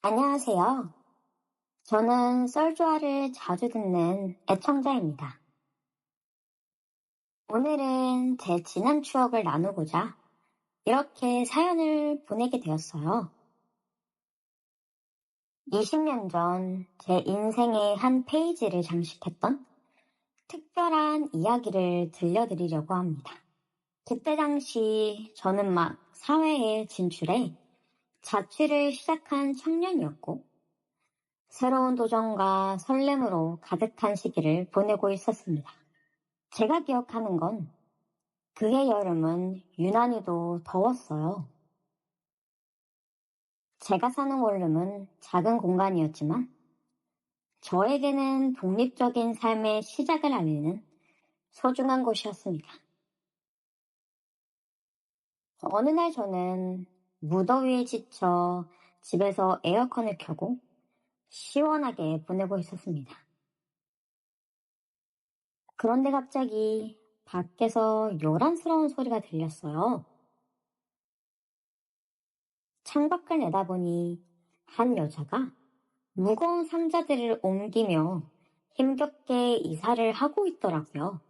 안녕하세요. 저는 썰조아를 자주 듣는 애청자입니다. 오늘은 제 지난 추억을 나누고자 이렇게 사연을 보내게 되었어요. 20년 전 제 인생의 한 페이지를 장식했던 특별한 이야기를 들려드리려고 합니다. 그때 당시 저는 막 사회에 진출해 자취를 시작한 청년이었고, 새로운 도전과 설렘으로 가득한 시기를 보내고 있었습니다. 제가 기억하는 건 그해 여름은 유난히도 더웠어요. 제가 사는 원룸은 작은 공간이었지만 저에게는 독립적인 삶의 시작을 알리는 소중한 곳이었습니다. 어느 날 저는 무더위에 지쳐 집에서 에어컨을 켜고 시원하게 보내고 있었습니다. 그런데 갑자기 밖에서 요란스러운 소리가 들렸어요. 창밖을 내다보니 한 여자가 무거운 상자들을 옮기며 힘겹게 이사를 하고 있더라고요.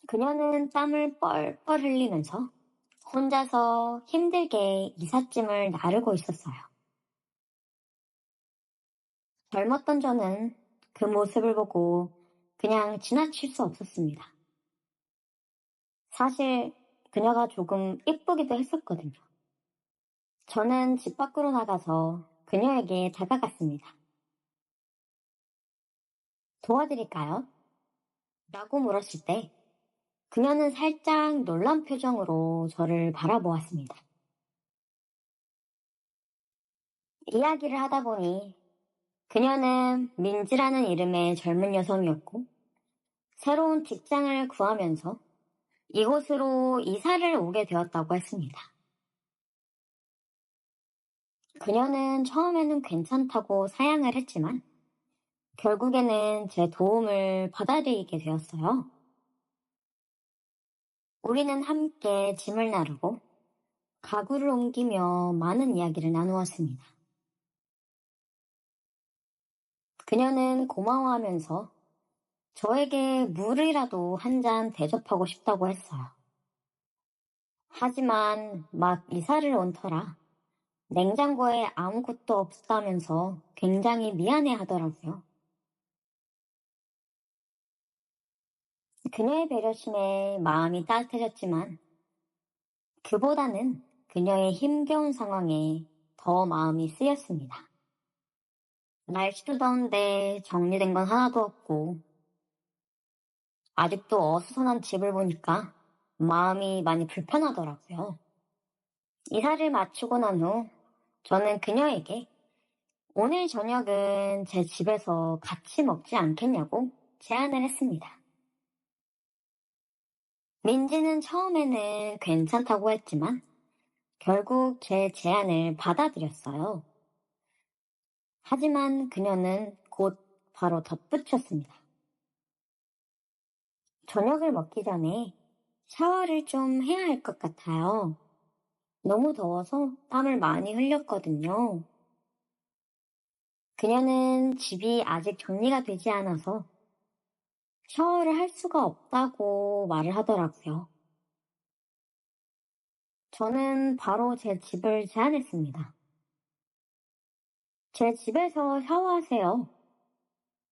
그녀는 땀을 뻘뻘 흘리면서 혼자서 힘들게 이삿짐을 나르고 있었어요. 젊었던 저는 그 모습을 보고 그냥 지나칠 수 없었습니다. 사실 그녀가 조금 예쁘기도 했었거든요. 저는 집 밖으로 나가서 그녀에게 다가갔습니다. 도와드릴까요? 라고 물었을 때 그녀는 살짝 놀란 표정으로 저를 바라보았습니다. 이야기를 하다 보니 그녀는 민지라는 이름의 젊은 여성이었고, 새로운 직장을 구하면서 이곳으로 이사를 오게 되었다고 했습니다. 그녀는 처음에는 괜찮다고 사양을 했지만 결국에는 제 도움을 받아들이게 되었어요. 우리는 함께 짐을 나르고 가구를 옮기며 많은 이야기를 나누었습니다. 그녀는 고마워하면서 저에게 물이라도 한 잔 대접하고 싶다고 했어요. 하지만 막 이사를 온 터라 냉장고에 아무것도 없다면서 굉장히 미안해 하더라고요. 그녀의 배려심에 마음이 따뜻해졌지만 그보다는 그녀의 힘겨운 상황에 더 마음이 쓰였습니다. 날씨도 더운데 정리된 건 하나도 없고 아직도 어수선한 집을 보니까 마음이 많이 불편하더라고요. 이사를 마치고 난 후 저는 그녀에게 오늘 저녁은 제 집에서 같이 먹지 않겠냐고 제안을 했습니다. 민지는 처음에는 괜찮다고 했지만 결국 제 제안을 받아들였어요. 하지만 그녀는 곧 바로 덧붙였습니다. 저녁을 먹기 전에 샤워를 좀 해야 할 것 같아요. 너무 더워서 땀을 많이 흘렸거든요. 그녀는 집이 아직 정리가 되지 않아서 샤워를 할 수가 없다고 말을 하더라고요. 저는 바로 제 집을 제안했습니다. 제 집에서 샤워하세요.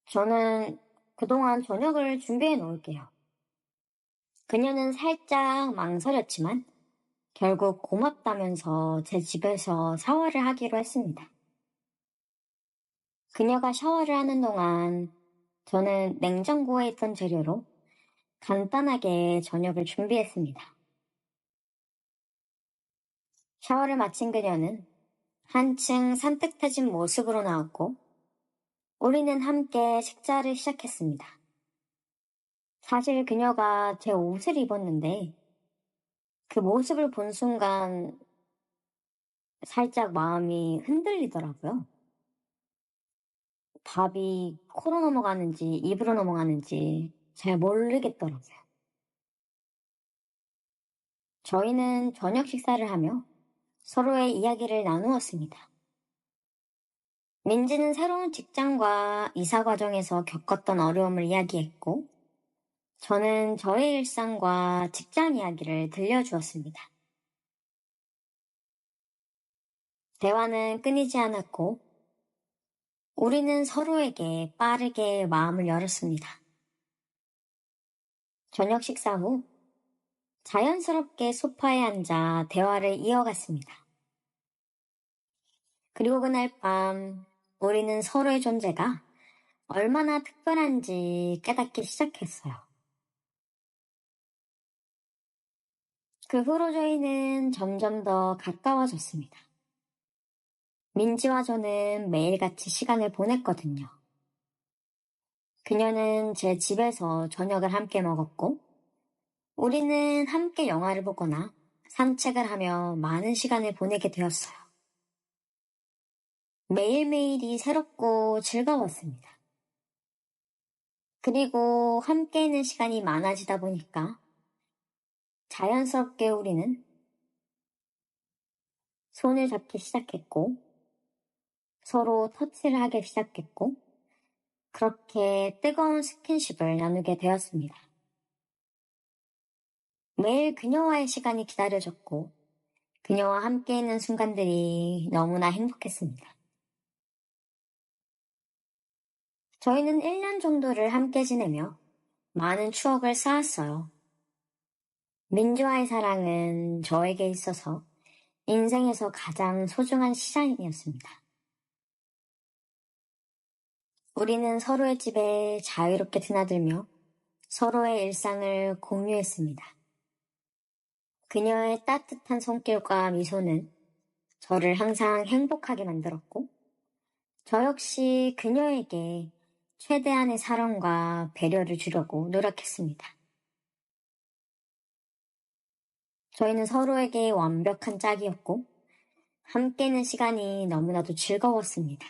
저는 그동안 저녁을 준비해 놓을게요. 그녀는 살짝 망설였지만 결국 고맙다면서 제 집에서 샤워를 하기로 했습니다. 그녀가 샤워를 하는 동안 저는 냉장고에 있던 재료로 간단하게 저녁을 준비했습니다. 샤워를 마친 그녀는 한층 산뜻해진 모습으로 나왔고 우리는 함께 식사를 시작했습니다. 사실 그녀가 제 옷을 입었는데 그 모습을 본 순간 살짝 마음이 흔들리더라고요. 밥이 코로 넘어가는지 입으로 넘어가는지 잘 모르겠더라고요. 저희는 저녁 식사를 하며 서로의 이야기를 나누었습니다. 민지는 새로운 직장과 이사 과정에서 겪었던 어려움을 이야기했고, 저는 저의 일상과 직장 이야기를 들려주었습니다. 대화는 끊이지 않았고, 우리는 서로에게 빠르게 마음을 열었습니다. 저녁 식사 후 자연스럽게 소파에 앉아 대화를 이어갔습니다. 그리고 그날 밤 우리는 서로의 존재가 얼마나 특별한지 깨닫기 시작했어요. 그 후로 저희는 점점 더 가까워졌습니다. 민지와 저는 매일같이 시간을 보냈거든요. 그녀는 제 집에서 저녁을 함께 먹었고, 우리는 함께 영화를 보거나 산책을 하며 많은 시간을 보내게 되었어요. 매일매일이 새롭고 즐거웠습니다. 그리고 함께 있는 시간이 많아지다 보니까 자연스럽게 우리는 손을 잡기 시작했고, 서로 터치를 하기 시작했고, 그렇게 뜨거운 스킨십을 나누게 되었습니다. 매일 그녀와의 시간이 기다려졌고, 그녀와 함께 있는 순간들이 너무나 행복했습니다. 저희는 1년 정도를 함께 지내며 많은 추억을 쌓았어요. 민주와의 사랑은 저에게 있어서 인생에서 가장 소중한 시간이었습니다. 우리는 서로의 집에 자유롭게 드나들며 서로의 일상을 공유했습니다. 그녀의 따뜻한 손길과 미소는 저를 항상 행복하게 만들었고, 저 역시 그녀에게 최대한의 사랑과 배려를 주려고 노력했습니다. 저희는 서로에게 완벽한 짝이었고, 함께는 시간이 너무나도 즐거웠습니다.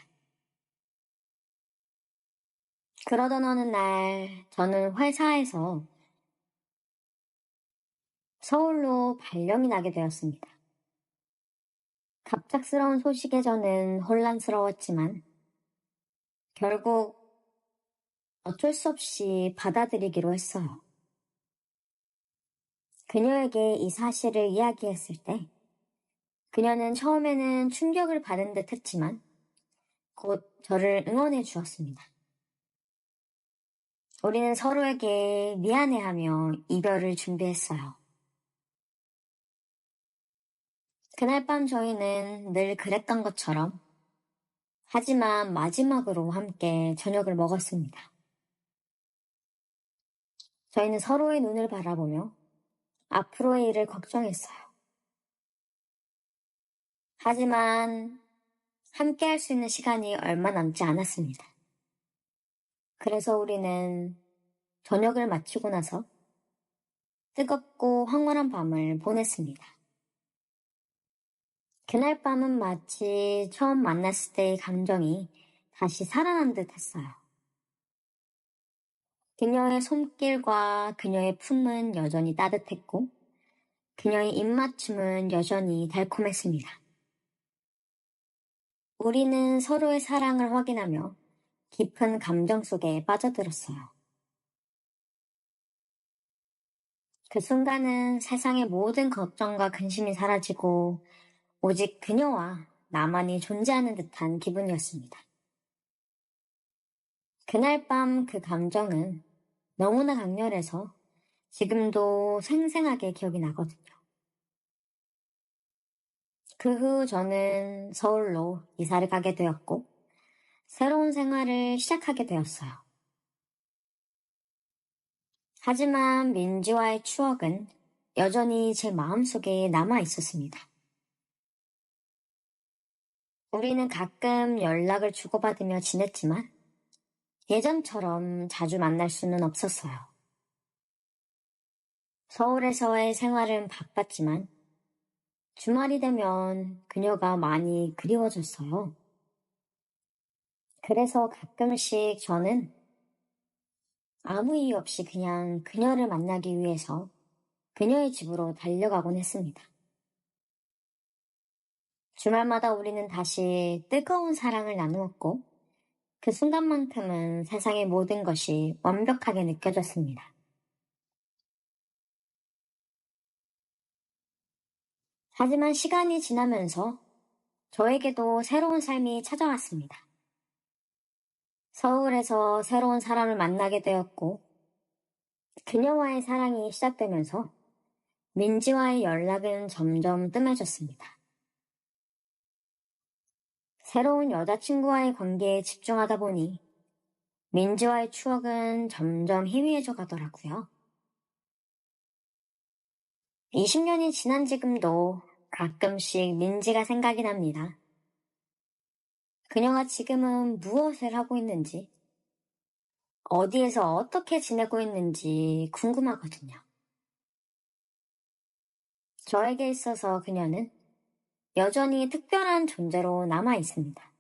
그러던 어느 날, 저는 회사에서 서울로 발령이 나게 되었습니다. 갑작스러운 소식에 저는 혼란스러웠지만, 결국 어쩔 수 없이 받아들이기로 했어요. 그녀에게 이 사실을 이야기했을 때, 그녀는 처음에는 충격을 받은 듯 했지만, 곧 저를 응원해 주었습니다. 우리는 서로에게 미안해하며 이별을 준비했어요. 그날 밤 저희는 늘 그랬던 것처럼, 하지만 마지막으로 함께 저녁을 먹었습니다. 저희는 서로의 눈을 바라보며 앞으로의 일을 걱정했어요. 하지만 함께 할 수 있는 시간이 얼마 남지 않았습니다. 그래서 우리는 저녁을 마치고 나서 뜨겁고 황홀한 밤을 보냈습니다. 그날 밤은 마치 처음 만났을 때의 감정이 다시 살아난 듯 했어요. 그녀의 손길과 그녀의 품은 여전히 따뜻했고, 그녀의 입맞춤은 여전히 달콤했습니다. 우리는 서로의 사랑을 확인하며 깊은 감정 속에 빠져들었어요. 그 순간은 세상의 모든 걱정과 근심이 사라지고 오직 그녀와 나만이 존재하는 듯한 기분이었습니다. 그날 밤 그 감정은 너무나 강렬해서 지금도 생생하게 기억이 나거든요. 그 후 저는 서울로 이사를 가게 되었고 새로운 생활을 시작하게 되었어요. 하지만 민지와의 추억은 여전히 제 마음속에 남아 있었습니다. 우리는 가끔 연락을 주고받으며 지냈지만 예전처럼 자주 만날 수는 없었어요. 서울에서의 생활은 바빴지만 주말이 되면 그녀가 많이 그리워졌어요. 그래서 가끔씩 저는 아무 이유 없이 그냥 그녀를 만나기 위해서 그녀의 집으로 달려가곤 했습니다. 주말마다 우리는 다시 뜨거운 사랑을 나누었고, 그 순간만큼은 세상의 모든 것이 완벽하게 느껴졌습니다. 하지만 시간이 지나면서 저에게도 새로운 삶이 찾아왔습니다. 서울에서 새로운 사람을 만나게 되었고, 그녀와의 사랑이 시작되면서 민지와의 연락은 점점 뜸해졌습니다. 새로운 여자친구와의 관계에 집중하다 보니 민지와의 추억은 점점 희미해져 가더라고요. 20년이 지난 지금도 가끔씩 민지가 생각이 납니다. 그녀가 지금은 무엇을 하고 있는지, 어디에서 어떻게 지내고 있는지 궁금하거든요. 저에게 있어서 그녀는 여전히 특별한 존재로 남아 있습니다.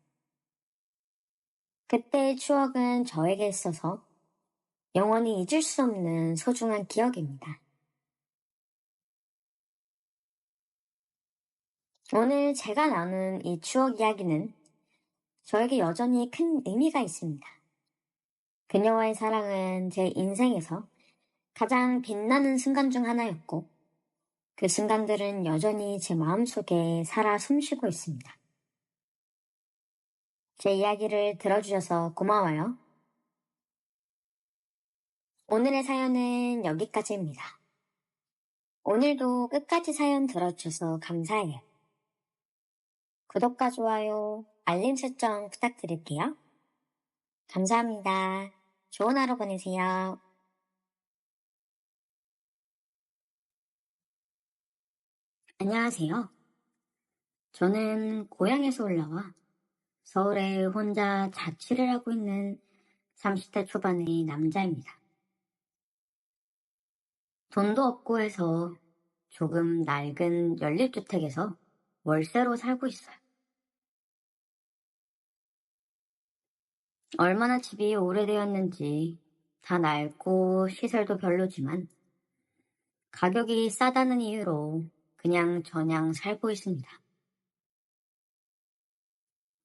그때의 추억은 저에게 있어서 영원히 잊을 수 없는 소중한 기억입니다. 오늘 제가 나눈 이 추억 이야기는 저에게 여전히 큰 의미가 있습니다. 그녀와의 사랑은 제 인생에서 가장 빛나는 순간 중 하나였고, 그 순간들은 여전히 제 마음속에 살아 숨쉬고 있습니다. 제 이야기를 들어주셔서 고마워요. 오늘의 사연은 여기까지입니다. 오늘도 끝까지 사연 들어주셔서 감사해요. 구독과 좋아요, 알림 설정 부탁드릴게요. 감사합니다. 좋은 하루 보내세요. 안녕하세요. 저는 고향에서 올라와 서울에 혼자 자취를 하고 있는 30대 초반의 남자입니다. 돈도 없고 해서 조금 낡은 연립주택에서 월세로 살고 있어요. 얼마나 집이 오래되었는지 다 낡고 시설도 별로지만 가격이 싸다는 이유로 그냥 저냥 살고 있습니다.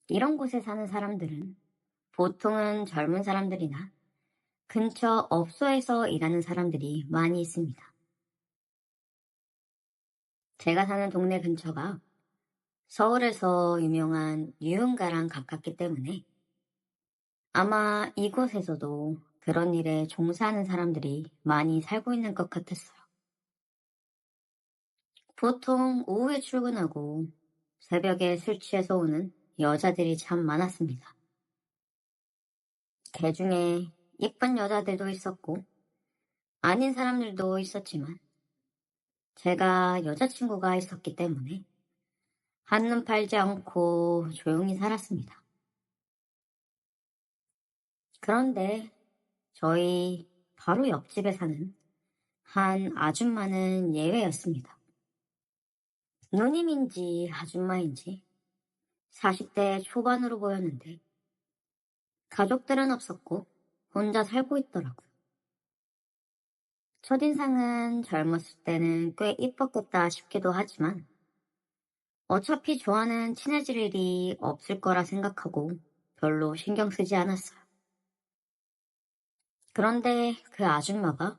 이런 곳에 사는 사람들은 보통은 젊은 사람들이나 근처 업소에서 일하는 사람들이 많이 있습니다. 제가 사는 동네 근처가 서울에서 유명한 유흥가랑 가깝기 때문에 아마 이곳에서도 그런 일에 종사하는 사람들이 많이 살고 있는 것 같았어요. 보통 오후에 출근하고 새벽에 술 취해서 오는 여자들이 참 많았습니다. 그 중에 이쁜 여자들도 있었고 아닌 사람들도 있었지만 제가 여자친구가 있었기 때문에 한눈 팔지 않고 조용히 살았습니다. 그런데 저희 바로 옆집에 사는 한 아줌마는 예외였습니다. 누님인지 아줌마인지 40대 초반으로 보였는데 가족들은 없었고 혼자 살고 있더라고요. 첫인상은 젊었을 때는 꽤 이뻤겠다 싶기도 하지만 어차피 좋아하는 친해질 일이 없을 거라 생각하고 별로 신경 쓰지 않았어요. 그런데 그 아줌마가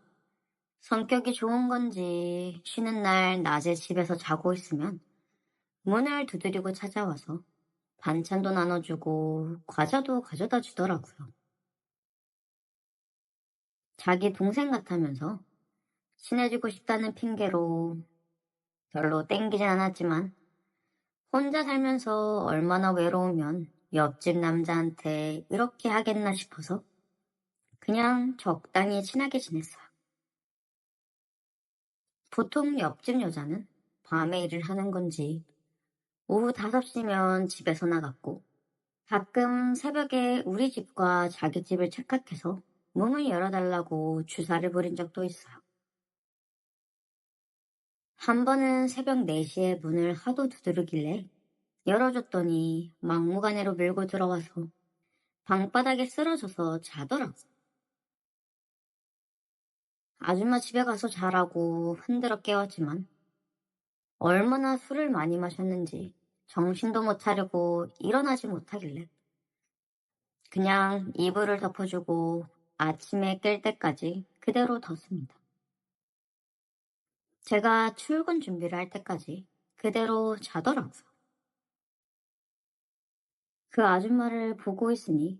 성격이 좋은 건지 쉬는 날 낮에 집에서 자고 있으면 문을 두드리고 찾아와서 반찬도 나눠주고 과자도 가져다 주더라고요. 자기 동생 같다면서 친해지고 싶다는 핑계로 별로 땡기진 않았지만 혼자 살면서 얼마나 외로우면 옆집 남자한테 이렇게 하겠나 싶어서 그냥 적당히 친하게 지냈어요. 보통 옆집 여자는 밤에 일을 하는 건지 오후 5시면 집에서 나갔고 가끔 새벽에 우리 집과 자기 집을 착각해서 문을 열어달라고 주사를 부린 적도 있어요. 한 번은 새벽 4시에 문을 하도 두드리길래 열어줬더니 막무가내로 밀고 들어와서 방바닥에 쓰러져서 자더라고. 아줌마 집에 가서 자라고 흔들어 깨웠지만 얼마나 술을 많이 마셨는지 정신도 못 차리고 일어나지 못하길래 그냥 이불을 덮어주고 아침에 깰 때까지 그대로 뒀습니다. 제가 출근 준비를 할 때까지 그대로 자더라고요. 그 아줌마를 보고 있으니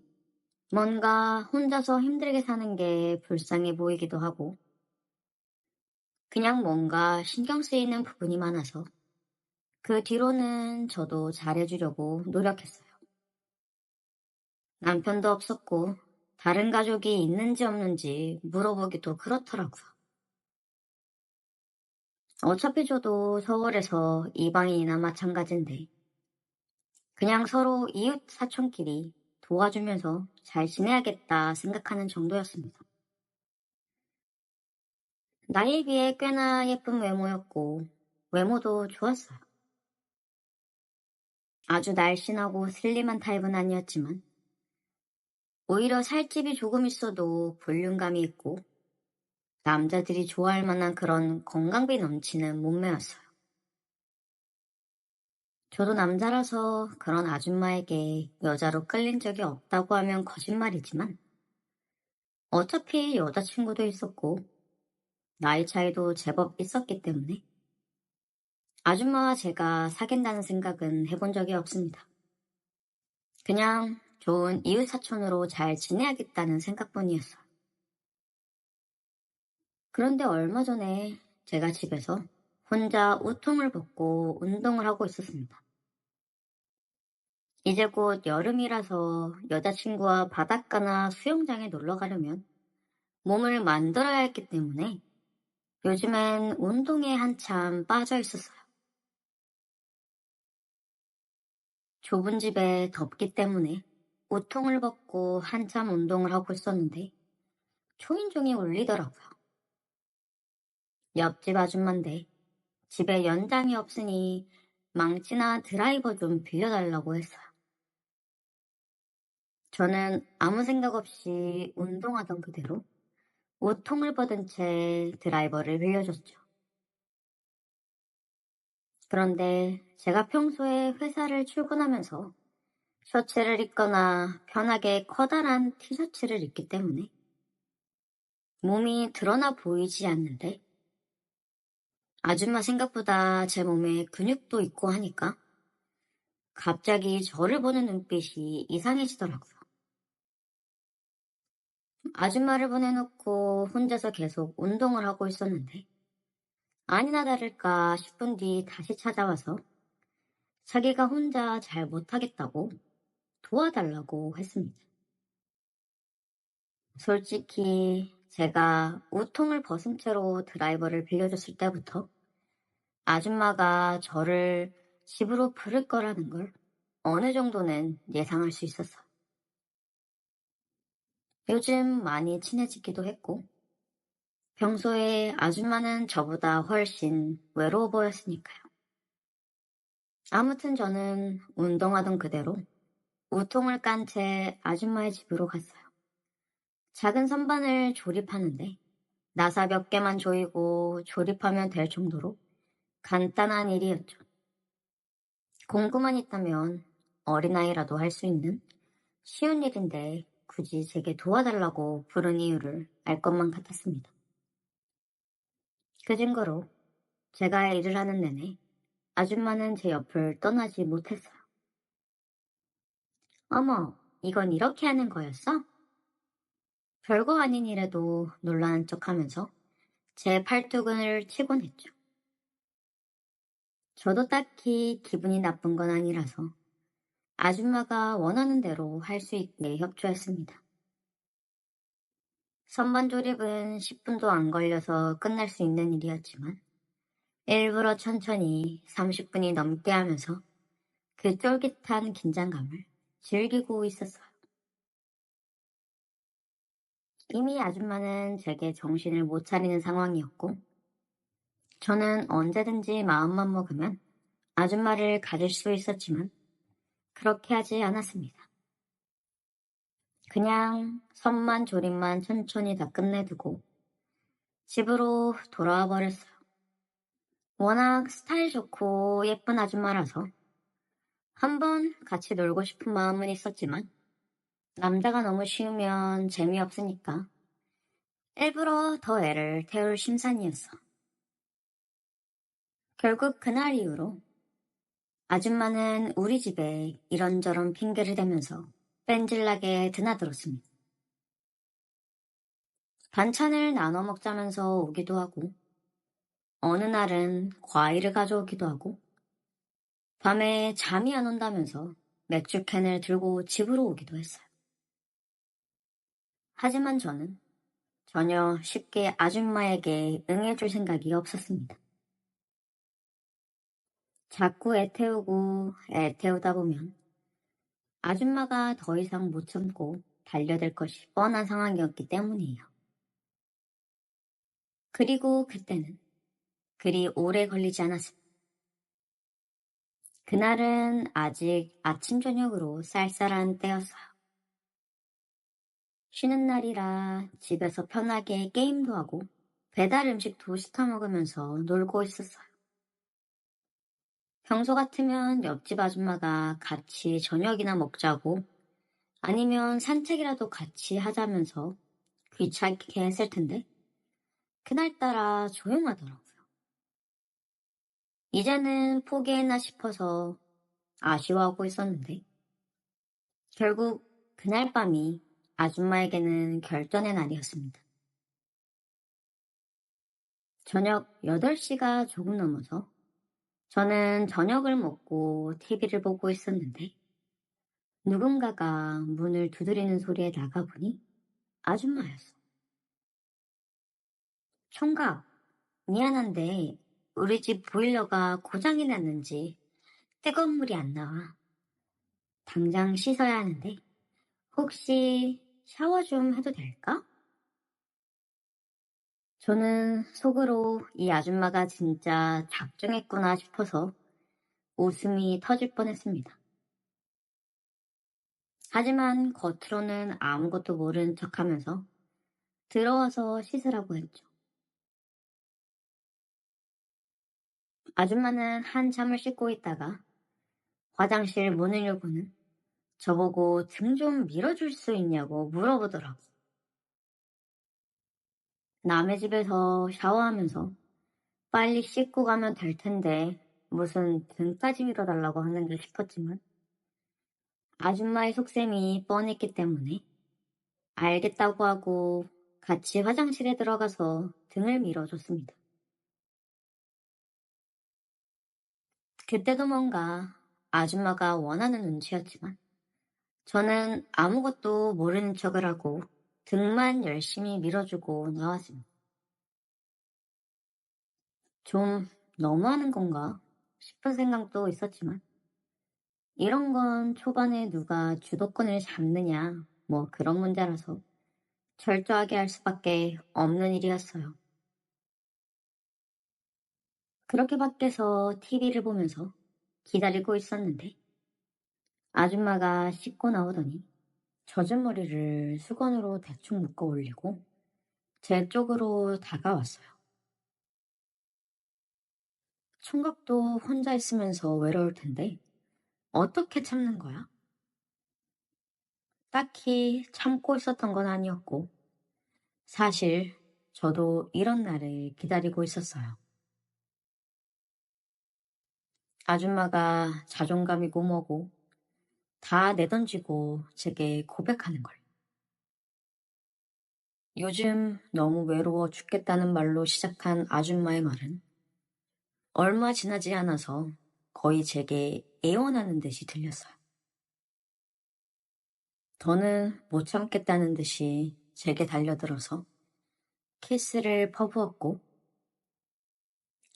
뭔가 혼자서 힘들게 사는 게 불쌍해 보이기도 하고 그냥 뭔가 신경 쓰이는 부분이 많아서 그 뒤로는 저도 잘해주려고 노력했어요. 남편도 없었고 다른 가족이 있는지 없는지 물어보기도 그렇더라고요. 어차피 저도 서울에서 이방인이나 마찬가지인데 그냥 서로 이웃 사촌끼리 도와주면서 잘 지내야겠다 생각하는 정도였습니다. 나이에 비해 꽤나 예쁜 외모였고 외모도 좋았어요. 아주 날씬하고 슬림한 타입은 아니었지만 오히려 살집이 조금 있어도 볼륨감이 있고 남자들이 좋아할 만한 그런 건강미 넘치는 몸매였어요. 저도 남자라서 그런 아줌마에게 여자로 끌린 적이 없다고 하면 거짓말이지만 어차피 여자친구도 있었고 나이 차이도 제법 있었기 때문에 아줌마와 제가 사귄다는 생각은 해본 적이 없습니다. 그냥 좋은 이웃 사촌으로 잘 지내야겠다는 생각뿐이었어요. 그런데 얼마 전에 제가 집에서 혼자 우통을 벗고 운동을 하고 있었습니다. 이제 곧 여름이라서 여자친구와 바닷가나 수영장에 놀러 가려면 몸을 만들어야 했기 때문에 요즘엔 운동에 한참 빠져 있었어요. 좁은 집에 덥기 때문에 우통을 벗고 한참 운동을 하고 있었는데 초인종이 울리더라고요. 옆집 아줌마인데 집에 연장이 없으니 망치나 드라이버 좀 빌려달라고 했어요. 저는 아무 생각 없이 운동하던 그대로 우통을 벗은 채 드라이버를 빌려줬죠. 그런데 제가 평소에 회사를 출근하면서 셔츠를 입거나 편하게 커다란 티셔츠를 입기 때문에 몸이 드러나 보이지 않는데 아줌마 생각보다 제 몸에 근육도 있고 하니까 갑자기 저를 보는 눈빛이 이상해지더라고요. 아줌마를 보내놓고 혼자서 계속 운동을 하고 있었는데 아니나 다를까 10분 뒤 다시 찾아와서 자기가 혼자 잘 못하겠다고 도와달라고 했습니다. 솔직히 제가 우통을 벗은 채로 드라이버를 빌려줬을 때부터 아줌마가 저를 집으로 부를 거라는 걸 어느 정도는 예상할 수 있었어. 요즘 많이 친해지기도 했고 평소에 아줌마는 저보다 훨씬 외로워 보였으니까요. 아무튼 저는 운동하던 그대로 우통을 깐 채 아줌마의 집으로 갔어요. 작은 선반을 조립하는데 나사 몇 개만 조이고 조립하면 될 정도로 간단한 일이었죠. 공구만 있다면 어린아이라도 할 수 있는 쉬운 일인데 굳이 제게 도와달라고 부른 이유를 알 것만 같았습니다. 그 증거로 제가 일을 하는 내내 아줌마는 제 옆을 떠나지 못했어요. 어머, 이건 이렇게 하는 거였어? 별거 아닌 일에도 놀라는 척 하면서 제 팔뚝을 치곤 했죠. 저도 딱히 기분이 나쁜 건 아니라서 아줌마가 원하는 대로 할 수 있게 협조했습니다. 선반 조립은 10분도 안 걸려서 끝날 수 있는 일이었지만 일부러 천천히 30분이 넘게 하면서 그 쫄깃한 긴장감을 즐기고 있었어요. 이미 아줌마는 제게 정신을 못 차리는 상황이었고 저는 언제든지 마음만 먹으면 아줌마를 가질 수 있었지만 그렇게 하지 않았습니다. 그냥 선만 조립만 천천히 다 끝내두고 집으로 돌아와 버렸어요. 워낙 스타일 좋고 예쁜 아줌마라서 한번 같이 놀고 싶은 마음은 있었지만 남자가 너무 쉬우면 재미없으니까 일부러 더 애를 태울 심산이었어. 결국 그날 이후로 아줌마는 우리 집에 이런저런 핑계를 대면서 뺀질나게 드나들었습니다. 반찬을 나눠 먹자면서 오기도 하고 어느 날은 과일을 가져오기도 하고 밤에 잠이 안 온다면서 맥주캔을 들고 집으로 오기도 했어요. 하지만 저는 전혀 쉽게 아줌마에게 응해줄 생각이 없었습니다. 자꾸 애 태우다 보면 아줌마가 더 이상 못 참고 달려들 것이 뻔한 상황이었기 때문이에요. 그리고 그때는 그리 오래 걸리지 않았습니다. 그날은 아직 아침 저녁으로 쌀쌀한 때였어요. 쉬는 날이라 집에서 편하게 게임도 하고 배달 음식도 시켜 먹으면서 놀고 있었어요. 평소 같으면 옆집 아줌마가 같이 저녁이나 먹자고 아니면 산책이라도 같이 하자면서 귀찮게 했을 텐데 그날따라 조용하더라고요. 이제는 포기했나 싶어서 아쉬워하고 있었는데 결국 그날 밤이 아줌마에게는 결전의 날이었습니다. 저녁 8시가 조금 넘어서 저는 저녁을 먹고 TV를 보고 있었는데 누군가가 문을 두드리는 소리에 나가보니 아줌마였어. 총각, 미안한데 우리 집 보일러가 고장이 났는지 뜨거운 물이 안 나와. 당장 씻어야 하는데 혹시 샤워 좀 해도 될까? 저는 속으로 이 아줌마가 진짜 작정했구나 싶어서 웃음이 터질 뻔했습니다. 하지만 겉으로는 아무것도 모르는 척하면서 들어와서 씻으라고 했죠. 아줌마는 한참을 씻고 있다가 화장실 문을 열고는 저보고 등 좀 밀어줄 수 있냐고 물어보더라고. 남의 집에서 샤워하면서 빨리 씻고 가면 될 텐데 무슨 등까지 밀어달라고 하는 게 싶었지만 아줌마의 속셈이 뻔했기 때문에 알겠다고 하고 같이 화장실에 들어가서 등을 밀어줬습니다. 그때도 뭔가 아줌마가 원하는 눈치였지만 저는 아무것도 모르는 척을 하고 등만 열심히 밀어주고 나왔습니다. 좀 너무하는 건가 싶은 생각도 있었지만 이런 건 초반에 누가 주도권을 잡느냐 뭐 그런 문제라서 철저하게 할 수밖에 없는 일이었어요. 그렇게 밖에서 TV를 보면서 기다리고 있었는데 아줌마가 씻고 나오더니 젖은 머리를 수건으로 대충 묶어 올리고 제 쪽으로 다가왔어요. 총각도 혼자 있으면서 외로울 텐데 어떻게 참는 거야? 딱히 참고 있었던 건 아니었고 사실 저도 이런 날을 기다리고 있었어요. 아줌마가 자존감이고 뭐고 다 내던지고 제게 고백하는 걸. 요즘 너무 외로워 죽겠다는 말로 시작한 아줌마의 말은 얼마 지나지 않아서 거의 제게 애원하는 듯이 들렸어요. 더는 못 참겠다는 듯이 제게 달려들어서 키스를 퍼부었고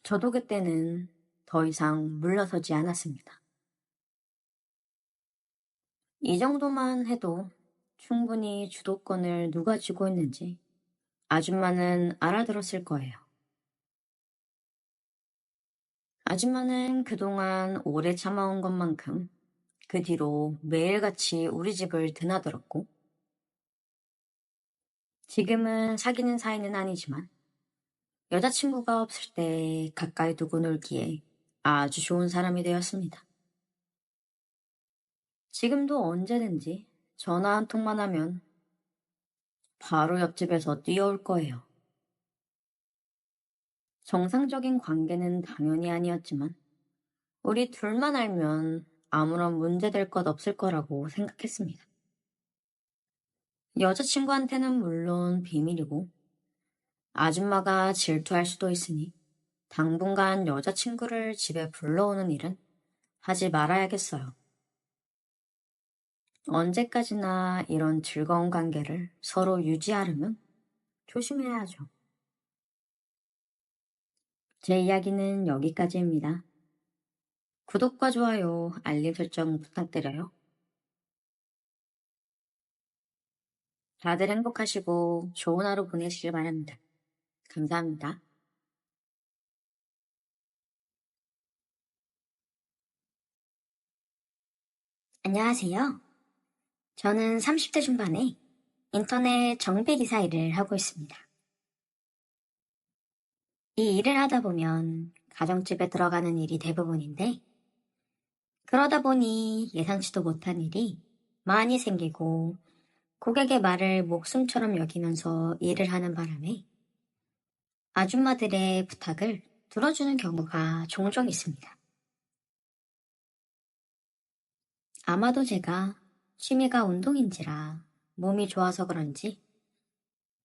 저도 그때는 더 이상 물러서지 않았습니다. 이 정도만 해도 충분히 주도권을 누가 쥐고 있는지 아줌마는 알아들었을 거예요. 아줌마는 그동안 오래 참아온 것만큼 그 뒤로 매일같이 우리 집을 드나들었고 지금은 사귀는 사이는 아니지만 여자친구가 없을 때 가까이 두고 놀기에 아주 좋은 사람이 되었습니다. 지금도 언제든지 전화 한 통만 하면 바로 옆집에서 뛰어올 거예요. 정상적인 관계는 당연히 아니었지만 우리 둘만 알면 아무런 문제될 것 없을 거라고 생각했습니다. 여자친구한테는 물론 비밀이고 아줌마가 질투할 수도 있으니 당분간 여자친구를 집에 불러오는 일은 하지 말아야겠어요. 언제까지나 이런 즐거운 관계를 서로 유지하려면 조심해야죠. 제 이야기는 여기까지입니다. 구독과 좋아요, 알림 설정 부탁드려요. 다들 행복하시고 좋은 하루 보내시길 바랍니다. 감사합니다. 안녕하세요. 저는 30대 중반에 인터넷 정비기사 일을 하고 있습니다. 이 일을 하다 보면 가정집에 들어가는 일이 대부분인데, 그러다 보니 예상치도 못한 일이 많이 생기고 고객의 말을 목숨처럼 여기면서 일을 하는 바람에 아줌마들의 부탁을 들어주는 경우가 종종 있습니다. 아마도 제가 취미가 운동인지라 몸이 좋아서 그런지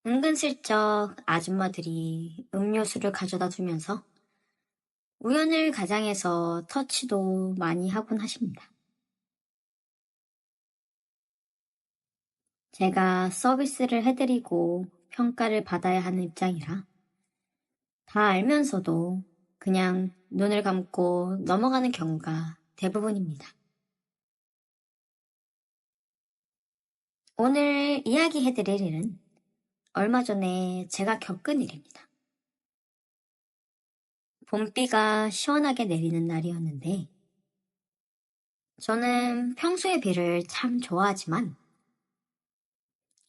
은근슬쩍 아줌마들이 음료수를 가져다 주면서 우연을 가장해서 터치도 많이 하곤 하십니다. 제가 서비스를 해드리고 평가를 받아야 하는 입장이라 다 알면서도 그냥 눈을 감고 넘어가는 경우가 대부분입니다. 오늘 이야기해드릴 일은 얼마 전에 제가 겪은 일입니다. 봄비가 시원하게 내리는 날이었는데, 저는 평소에 비를 참 좋아하지만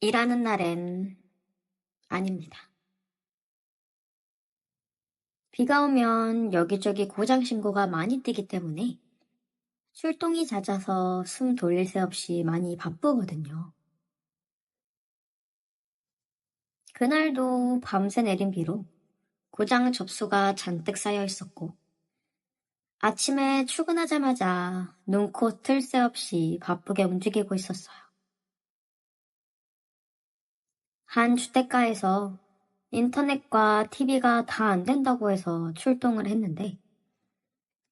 일하는 날엔 아닙니다. 비가 오면 여기저기 고장 신고가 많이 뜨기 때문에 출동이 잦아서 숨 돌릴 새 없이 많이 바쁘거든요. 그날도 밤새 내린 비로 고장 접수가 잔뜩 쌓여 있었고, 아침에 출근하자마자 눈코 틀 새 없이 바쁘게 움직이고 있었어요. 한 주택가에서 인터넷과 TV가 다 안 된다고 해서 출동을 했는데,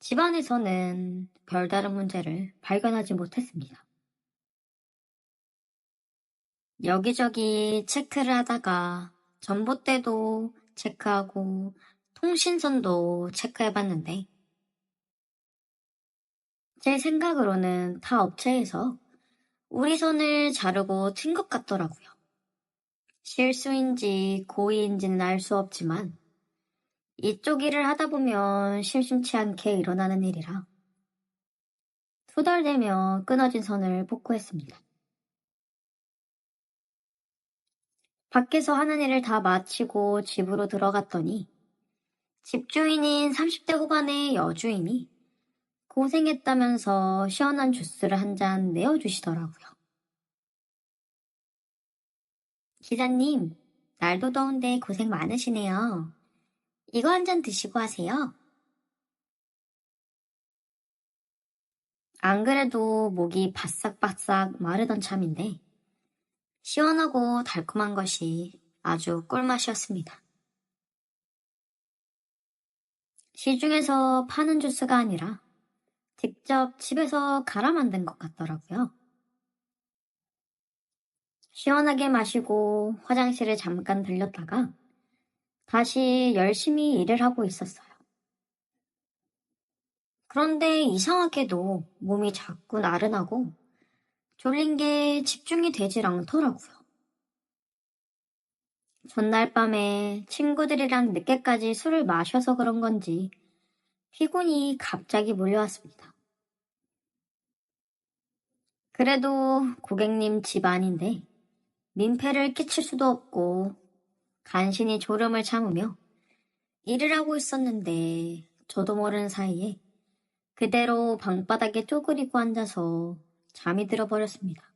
집안에서는 별다른 문제를 발견하지 못했습니다. 여기저기 체크를 하다가 전봇대도 체크하고 통신선도 체크해봤는데, 제 생각으로는 타 업체에서 우리 선을 자르고 튄 것 같더라고요. 실수인지 고의인지는 알 수 없지만 이쪽 일을 하다 보면 심심치 않게 일어나는 일이라 투덜대며 끊어진 선을 복구했습니다. 밖에서 하는 일을 다 마치고 집으로 들어갔더니 집주인인 30대 후반의 여주인이 고생했다면서 시원한 주스를 한 잔 내어주시더라고요. 기사님, 날도 더운데 고생 많으시네요. 이거 한 잔 드시고 하세요. 안 그래도 목이 바싹바싹 마르던 참인데 시원하고 달콤한 것이 아주 꿀맛이었습니다. 시중에서 파는 주스가 아니라 직접 집에서 갈아 만든 것 같더라고요. 시원하게 마시고 화장실에 잠깐 들렸다가 다시 열심히 일을 하고 있었어요. 그런데 이상하게도 몸이 자꾸 나른하고 졸린 게 집중이 되질 않더라고요. 전날 밤에 친구들이랑 늦게까지 술을 마셔서 그런 건지 피곤이 갑자기 몰려왔습니다. 그래도 고객님 집 아닌데 민폐를 끼칠 수도 없고 간신히 졸음을 참으며 일을 하고 있었는데 저도 모르는 사이에 그대로 방바닥에 쪼그리고 앉아서 잠이 들어버렸습니다.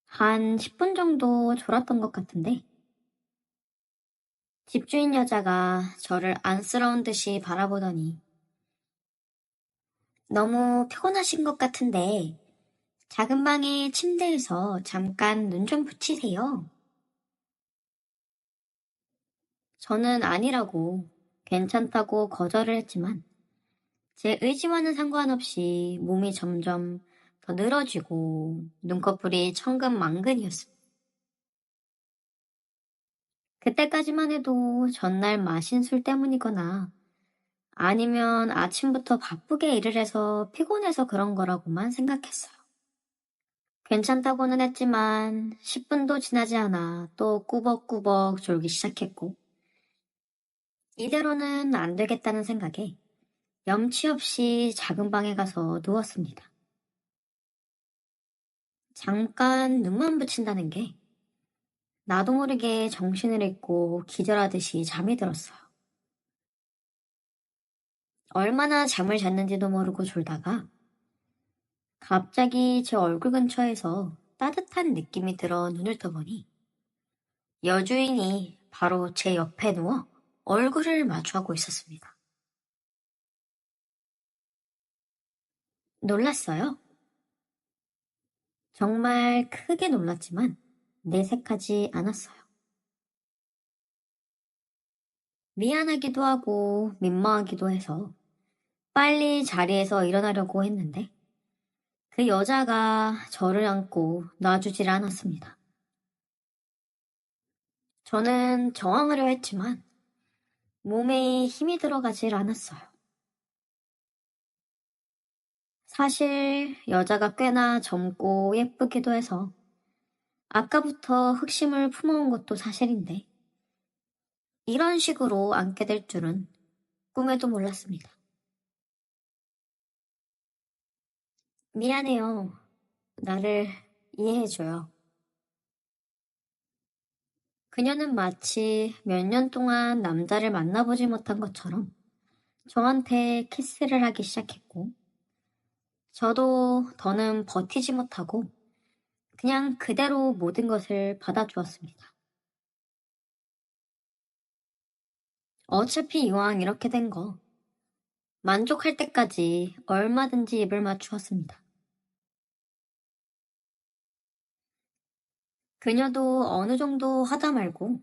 한 10분 정도 졸았던 것 같은데 집주인 여자가 저를 안쓰러운 듯이 바라보더니 너무 피곤하신 것 같은데 작은 방의 침대에서 잠깐 눈 좀 붙이세요. 저는 아니라고 괜찮다고 거절을 했지만 제 의지와는 상관없이 몸이 점점 더 늘어지고 눈꺼풀이 천근만근이었습니다. 그때까지만 해도 전날 마신 술 때문이거나 아니면 아침부터 바쁘게 일을 해서 피곤해서 그런 거라고만 생각했어요. 괜찮다고는 했지만 10분도 지나지 않아 또 꾸벅꾸벅 졸기 시작했고 이대로는 안 되겠다는 생각에 염치 없이 작은 방에 가서 누웠습니다. 잠깐 눈만 붙인다는 게 나도 모르게 정신을 잃고 기절하듯이 잠이 들었어요. 얼마나 잠을 잤는지도 모르고 졸다가 갑자기 제 얼굴 근처에서 따뜻한 느낌이 들어 눈을 떠보니 여주인이 바로 제 옆에 누워 얼굴을 마주하고 있었습니다. 놀랐어요. 정말 크게 놀랐지만 내색하지 않았어요. 미안하기도 하고 민망하기도 해서 빨리 자리에서 일어나려고 했는데 그 여자가 저를 안고 놔주질 않았습니다. 저는 저항하려 했지만 몸에 힘이 들어가질 않았어요. 사실 여자가 꽤나 젊고 예쁘기도 해서 아까부터 흑심을 품어온 것도 사실인데 이런 식으로 안게 될 줄은 꿈에도 몰랐습니다. 미안해요. 나를 이해해줘요. 그녀는 마치 몇 년 동안 남자를 만나보지 못한 것처럼 저한테 키스를 하기 시작했고 저도 더는 버티지 못하고 그냥 그대로 모든 것을 받아주었습니다. 어차피 이왕 이렇게 된 거 만족할 때까지 얼마든지 입을 맞추었습니다. 그녀도 어느 정도 하다 말고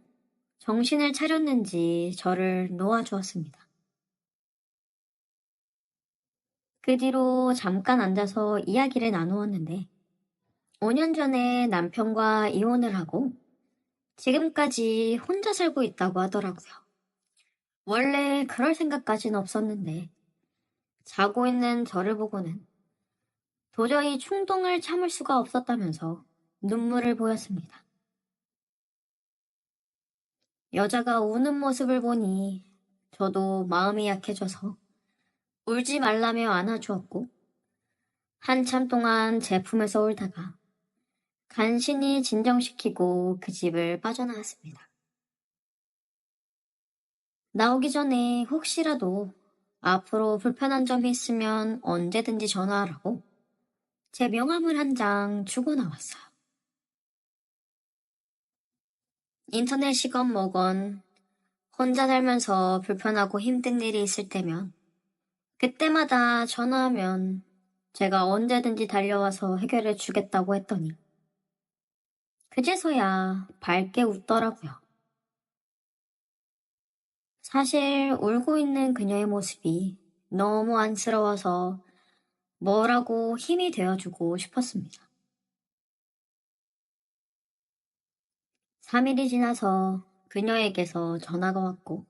정신을 차렸는지 저를 놓아주었습니다. 그 뒤로 잠깐 앉아서 이야기를 나누었는데 5년 전에 남편과 이혼을 하고 지금까지 혼자 살고 있다고 하더라고요. 원래 그럴 생각까지는 없었는데 자고 있는 저를 보고는 도저히 충동을 참을 수가 없었다면서 눈물을 보였습니다. 여자가 우는 모습을 보니 저도 마음이 약해져서 울지 말라며 안아주었고 한참 동안 제 품에서 울다가 간신히 진정시키고 그 집을 빠져나왔습니다. 나오기 전에 혹시라도 앞으로 불편한 점이 있으면 언제든지 전화하라고 제 명함을 한 장 주고 나왔어요. 인터넷이건 뭐건 혼자 살면서 불편하고 힘든 일이 있을 때면 그때마다 전화하면 제가 언제든지 달려와서 해결해 주겠다고 했더니 그제서야 밝게 웃더라고요. 사실 울고 있는 그녀의 모습이 너무 안쓰러워서 뭐라고 힘이 되어주고 싶었습니다. 3일이 지나서 그녀에게서 전화가 왔고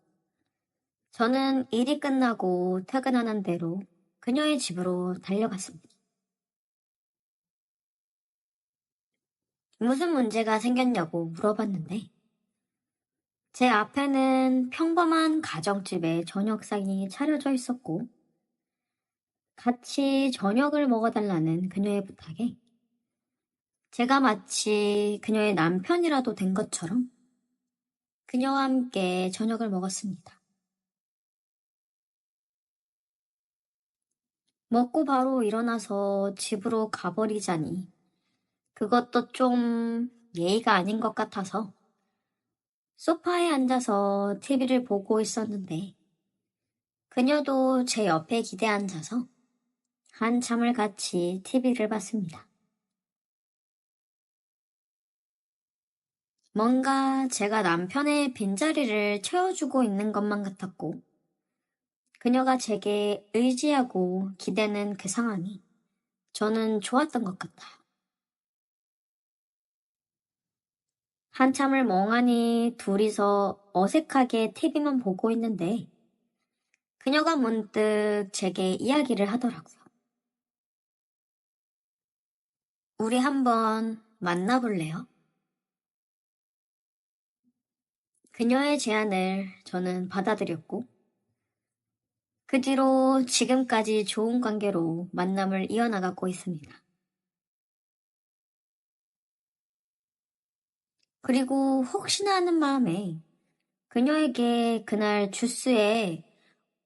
저는 일이 끝나고 퇴근하는 대로 그녀의 집으로 달려갔습니다. 무슨 문제가 생겼냐고 물어봤는데 제 앞에는 평범한 가정집에 저녁상이 차려져 있었고 같이 저녁을 먹어달라는 그녀의 부탁에 제가 마치 그녀의 남편이라도 된 것처럼 그녀와 함께 저녁을 먹었습니다. 먹고 바로 일어나서 집으로 가버리자니 그것도 좀 예의가 아닌 것 같아서 소파에 앉아서 TV를 보고 있었는데 그녀도 제 옆에 기대 앉아서 한참을 같이 TV를 봤습니다. 뭔가 제가 남편의 빈자리를 채워주고 있는 것만 같았고 그녀가 제게 의지하고 기대는 그 상황이 저는 좋았던 것 같아요. 한참을 멍하니 둘이서 어색하게 TV만 보고 있는데 그녀가 문득 제게 이야기를 하더라고요. 우리 한번 만나볼래요? 그녀의 제안을 저는 받아들였고 그 뒤로 지금까지 좋은 관계로 만남을 이어나가고 있습니다. 그리고 혹시나 하는 마음에 그녀에게 그날 주스에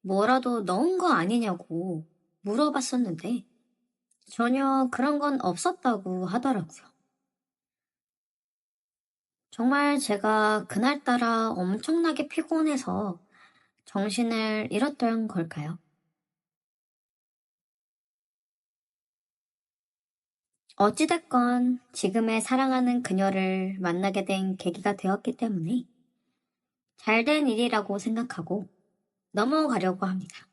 뭐라도 넣은 거 아니냐고 물어봤었는데 전혀 그런 건 없었다고 하더라고요. 정말 제가 그날따라 엄청나게 피곤해서 정신을 잃었던 걸까요? 어찌됐건 지금의 사랑하는 그녀를 만나게 된 계기가 되었기 때문에 잘된 일이라고 생각하고 넘어가려고 합니다.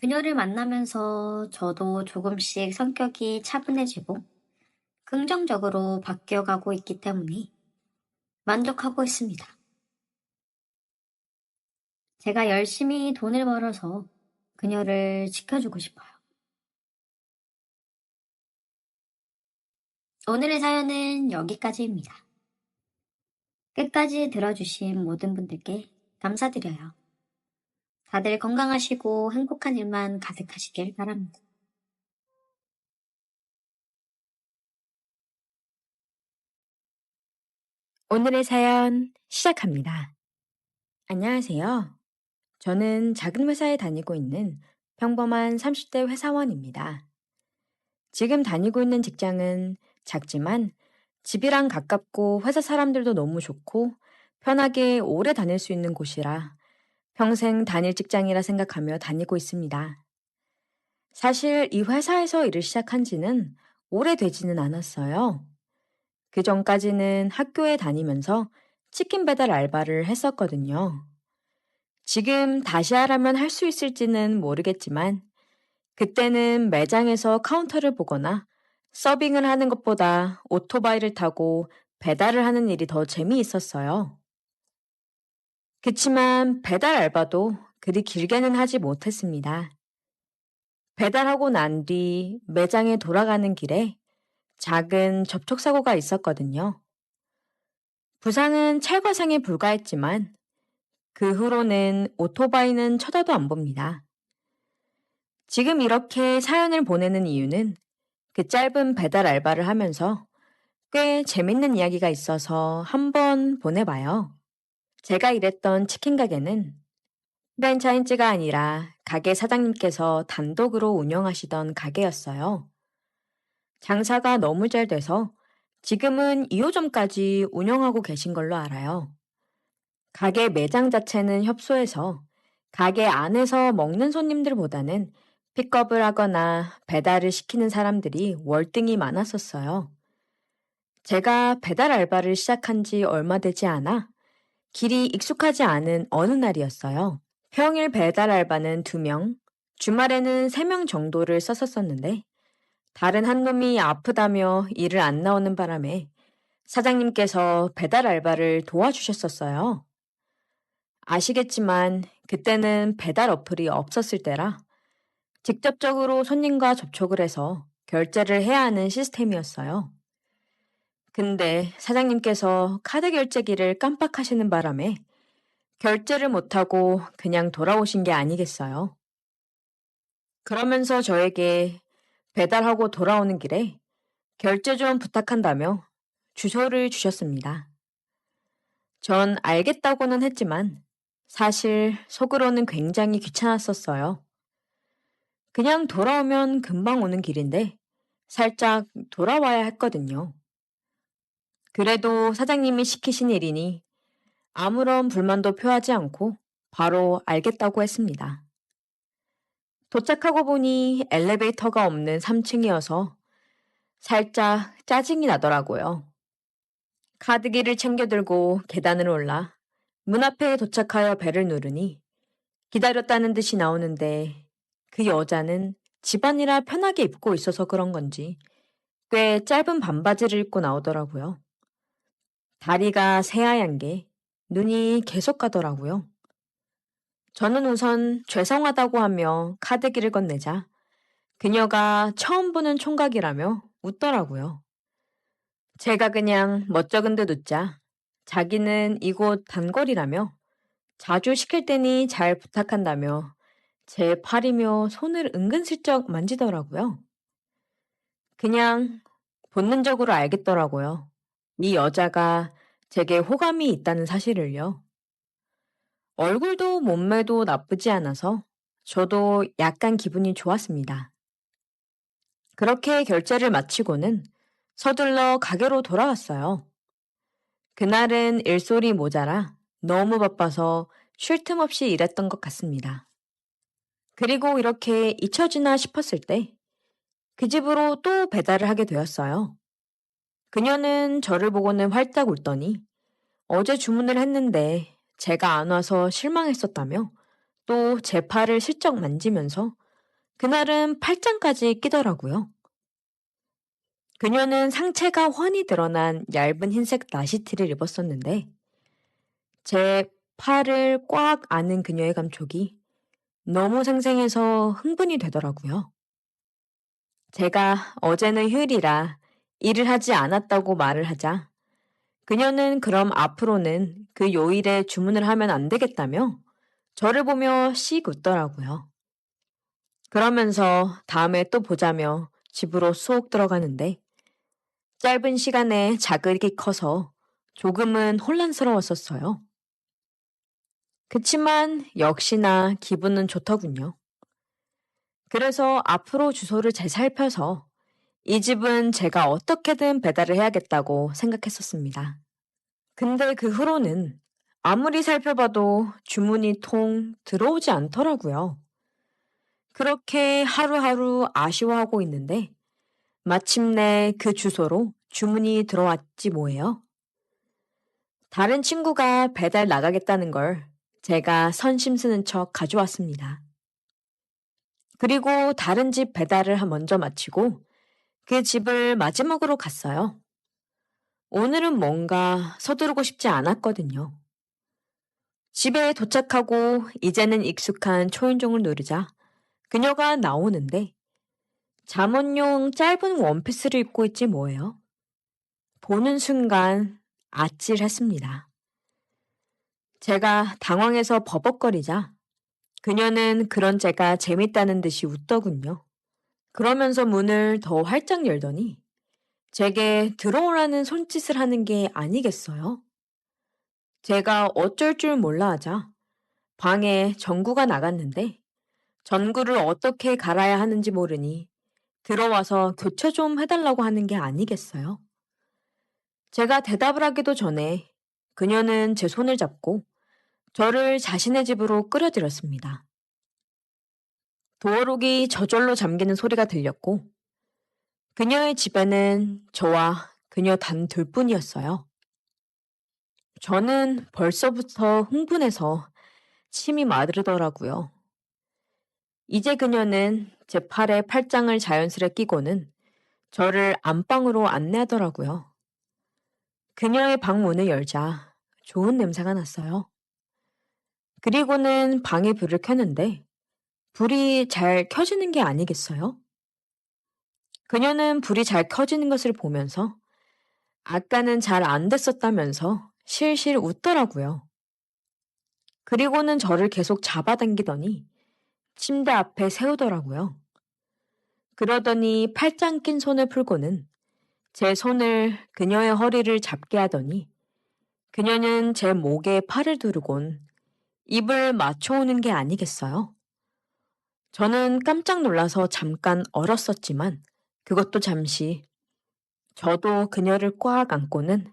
그녀를 만나면서 저도 조금씩 성격이 차분해지고 긍정적으로 바뀌어가고 있기 때문에 만족하고 있습니다. 제가 열심히 돈을 벌어서 그녀를 지켜주고 싶어요. 오늘의 사연은 여기까지입니다. 끝까지 들어주신 모든 분들께 감사드려요. 다들 건강하시고 행복한 일만 가득하시길 바랍니다. 오늘의 사연 시작합니다. 안녕하세요. 저는 작은 회사에 다니고 있는 평범한 30대 회사원입니다. 지금 다니고 있는 직장은 작지만 집이랑 가깝고 회사 사람들도 너무 좋고 편하게 오래 다닐 수 있는 곳이라 평생 다닐 직장이라 생각하며 다니고 있습니다. 사실 이 회사에서 일을 시작한 지는 오래되지는 않았어요. 그 전까지는 학교에 다니면서 치킨 배달 알바를 했었거든요. 지금 다시 하라면 할 수 있을지는 모르겠지만, 그때는 매장에서 카운터를 보거나 서빙을 하는 것보다 오토바이를 타고 배달을 하는 일이 더 재미있었어요. 그치만 배달 알바도 그리 길게는 하지 못했습니다. 배달하고 난 뒤 매장에 돌아가는 길에 작은 접촉사고가 있었거든요. 부상은 찰과상에 불과했지만 그 후로는 오토바이는 쳐다도 안 봅니다. 지금 이렇게 사연을 보내는 이유는 그 짧은 배달 알바를 하면서 꽤 재밌는 이야기가 있어서 한번 보내봐요. 제가 일했던 치킨 가게는 프랜차이즈가 아니라 가게 사장님께서 단독으로 운영하시던 가게였어요. 장사가 너무 잘 돼서 지금은 2호점까지 운영하고 계신 걸로 알아요. 가게 매장 자체는 협소해서 가게 안에서 먹는 손님들보다는 픽업을 하거나 배달을 시키는 사람들이 월등히 많았었어요. 제가 배달 알바를 시작한 지 얼마 되지 않아 길이 익숙하지 않은 어느 날이었어요. 평일 배달 알바는 2명, 주말에는 3명 정도를 썼었었는데 다른 한 놈이 아프다며 일을 안 나오는 바람에 사장님께서 배달 알바를 도와주셨었어요. 아시겠지만 그때는 배달 어플이 없었을 때라 직접적으로 손님과 접촉을 해서 결제를 해야 하는 시스템이었어요. 근데 사장님께서 카드 결제기를 깜빡하시는 바람에 결제를 못하고 그냥 돌아오신 게 아니겠어요. 그러면서 저에게 배달하고 돌아오는 길에 결제 좀 부탁한다며 주소를 주셨습니다. 전 알겠다고는 했지만 사실 속으로는 굉장히 귀찮았었어요. 그냥 돌아오면 금방 오는 길인데 살짝 돌아와야 했거든요. 그래도 사장님이 시키신 일이니 아무런 불만도 표하지 않고 바로 알겠다고 했습니다. 도착하고 보니 엘리베이터가 없는 3층이어서 살짝 짜증이 나더라고요. 카드기를 챙겨 들고 계단을 올라 문 앞에 도착하여 벨을 누르니 기다렸다는 듯이 나오는데 그 여자는 집안이라 편하게 입고 있어서 그런 건지 꽤 짧은 반바지를 입고 나오더라고요. 다리가 새하얀 게 눈이 계속 가더라고요. 저는 우선 죄송하다고 하며 카드기를 건네자 그녀가 처음 보는 총각이라며 웃더라고요. 제가 그냥 멋쩍은 듯 웃자 자기는 이곳 단골이라며 자주 시킬 테니 잘 부탁한다며 제 팔이며 손을 은근슬쩍 만지더라고요. 그냥 본능적으로 알겠더라고요. 이 여자가 제게 호감이 있다는 사실을요. 얼굴도 몸매도 나쁘지 않아서 저도 약간 기분이 좋았습니다. 그렇게 결제를 마치고는 서둘러 가게로 돌아왔어요. 그날은 일손이 모자라 너무 바빠서 쉴 틈 없이 일했던 것 같습니다. 그리고 이렇게 잊혀지나 싶었을 때 그 집으로 또 배달을 하게 되었어요. 그녀는 저를 보고는 활짝 웃더니 어제 주문을 했는데 제가 안 와서 실망했었다며 또 제 팔을 슬쩍 만지면서 그날은 팔짱까지 끼더라고요. 그녀는 상체가 훤히 드러난 얇은 흰색 나시티를 입었었는데 제 팔을 꽉 안은 그녀의 감촉이 너무 생생해서 흥분이 되더라고요. 제가 어제는 휴일이라 일을 하지 않았다고 말을 하자 그녀는 그럼 앞으로는 그 요일에 주문을 하면 안 되겠다며 저를 보며 씩 웃더라고요. 그러면서 다음에 또 보자며 집으로 쏙 들어가는데 짧은 시간에 자극이 커서 조금은 혼란스러웠었어요. 그치만 역시나 기분은 좋더군요. 그래서 앞으로 주소를 잘 살펴서 이 집은 제가 어떻게든 배달을 해야겠다고 생각했었습니다. 근데 그 후로는 아무리 살펴봐도 주문이 통 들어오지 않더라고요. 그렇게 하루하루 아쉬워하고 있는데 마침내 그 주소로 주문이 들어왔지 뭐예요. 다른 친구가 배달 나가겠다는 걸 제가 선심 쓰는 척 가져왔습니다. 그리고 다른 집 배달을 먼저 마치고 그 집을 마지막으로 갔어요. 오늘은 뭔가 서두르고 싶지 않았거든요. 집에 도착하고 이제는 익숙한 초인종을 누르자 그녀가 나오는데 잠옷용 짧은 원피스를 입고 있지 뭐예요. 보는 순간 아찔했습니다. 제가 당황해서 버벅거리자 그녀는 그런 제가 재밌다는 듯이 웃더군요. 그러면서 문을 더 활짝 열더니 제게 들어오라는 손짓을 하는 게 아니겠어요? 제가 어쩔 줄 몰라 하자 방에 전구가 나갔는데 전구를 어떻게 갈아야 하는지 모르니 들어와서 교체 좀 해달라고 하는 게 아니겠어요? 제가 대답을 하기도 전에 그녀는 제 손을 잡고 저를 자신의 집으로 끌어들였습니다. 도어록이 저절로 잠기는 소리가 들렸고 그녀의 집에는 저와 그녀 단 둘뿐이었어요. 저는 벌써부터 흥분해서 침이 마르더라고요. 이제 그녀는 제 팔에 팔짱을 자연스레 끼고는 저를 안방으로 안내하더라고요. 그녀의 방 문을 열자 좋은 냄새가 났어요. 그리고는 방에 불을 켜는데 불이 잘 켜지는 게 아니겠어요? 그녀는 불이 잘 켜지는 것을 보면서 아까는 잘 안 됐었다면서 실실 웃더라고요. 그리고는 저를 계속 잡아당기더니 침대 앞에 세우더라고요. 그러더니 팔짱 낀 손을 풀고는 제 손을 그녀의 허리를 잡게 하더니 그녀는 제 목에 팔을 두르곤 입을 맞춰오는 게 아니겠어요? 저는 깜짝 놀라서 잠깐 얼었었지만 그것도 잠시 저도 그녀를 꽉 안고는